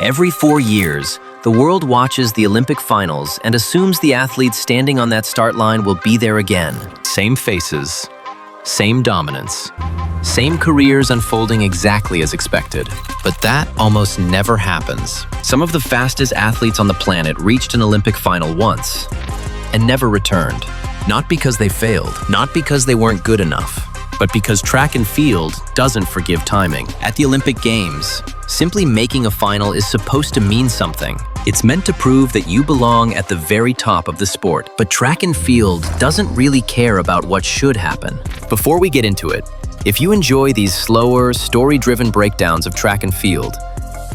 Every 4 years, the world watches the Olympic finals and assumes the athletes standing on that start line will be there again. Same faces, same dominance, same careers unfolding exactly as expected. But that almost never happens. Some of the fastest athletes on the planet reached an Olympic final once and never returned. Not because they failed, not because they weren't good enough, but because track and field doesn't forgive timing. At the Olympic Games, simply making a final is supposed to mean something. It's meant to prove that you belong at the very top of the sport. But track and field doesn't really care about what should happen. Before we get into it, if you enjoy these slower, story-driven breakdowns of track and field,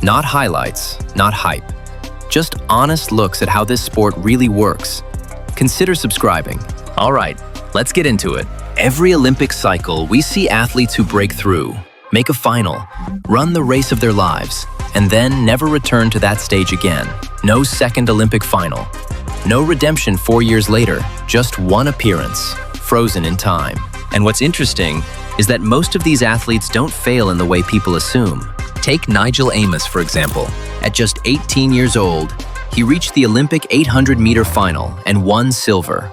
not highlights, not hype, just honest looks at how this sport really works, consider subscribing. All right, let's get into it. Every Olympic cycle, we see athletes who break through, make a final, run the race of their lives, and then never return to that stage again. No second Olympic final. No redemption 4 years later, just one appearance, frozen in time. And what's interesting is that most of these athletes don't fail in the way people assume. Take Nijel Amos, for example. At just 18 years old, he reached the Olympic 800-meter final and won silver.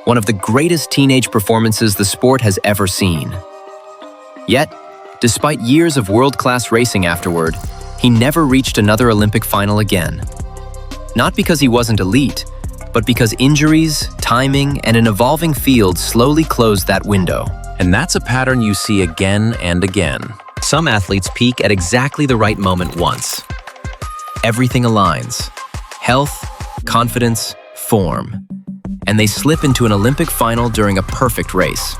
One of the greatest teenage performances the sport has ever seen. Yet, despite years of world-class racing afterward, he never reached another Olympic final again. Not because he wasn't elite, but because injuries, timing, and an evolving field slowly closed that window. And that's a pattern you see again and again. Some athletes peak at exactly the right moment once. Everything aligns. Health, confidence, form. And they slip into an Olympic final during a perfect race.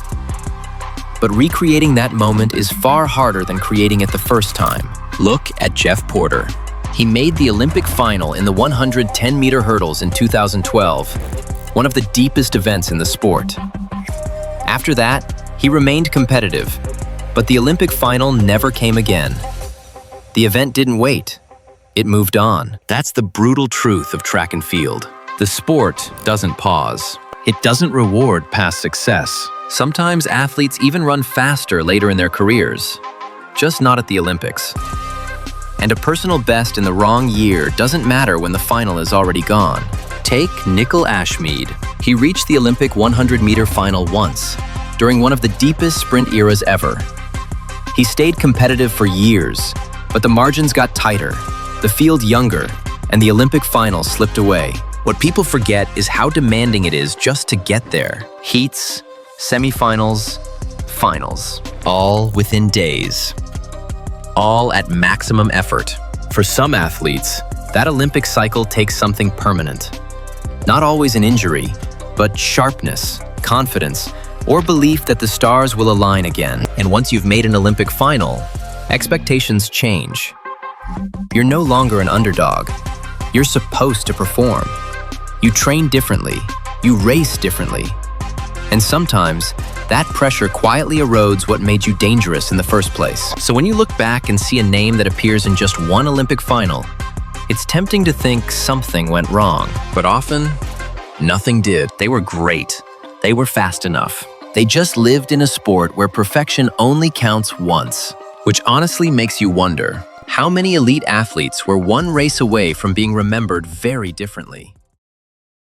But recreating that moment is far harder than creating it the first time. Look at Jeff Porter. He made the Olympic final in the 110-meter hurdles in 2012, one of the deepest events in the sport. After that, he remained competitive, but the Olympic final never came again. The event didn't wait. It moved on. That's the brutal truth of track and field. The sport doesn't pause. It doesn't reward past success. Sometimes athletes even run faster later in their careers, just not at the Olympics. And a personal best in the wrong year doesn't matter when the final is already gone. Take Nickel Ashmeade. He reached the Olympic 100-meter final once, during one of the deepest sprint eras ever. He stayed competitive for years, but the margins got tighter, the field younger, and the Olympic final slipped away. What people forget is how demanding it is just to get there. Heats, semifinals, finals, all within days. All at maximum effort. For some athletes, that Olympic cycle takes something permanent. Not always an injury, but sharpness, confidence, or belief that the stars will align again. And once you've made an Olympic final, expectations change. You're no longer an underdog. You're supposed to perform. You train differently. You race differently. And sometimes, that pressure quietly erodes what made you dangerous in the first place. So when you look back and see a name that appears in just one Olympic final, it's tempting to think something went wrong. But often, nothing did. They were great. They were fast enough. They just lived in a sport where perfection only counts once. Which honestly makes you wonder, how many elite athletes were one race away from being remembered very differently?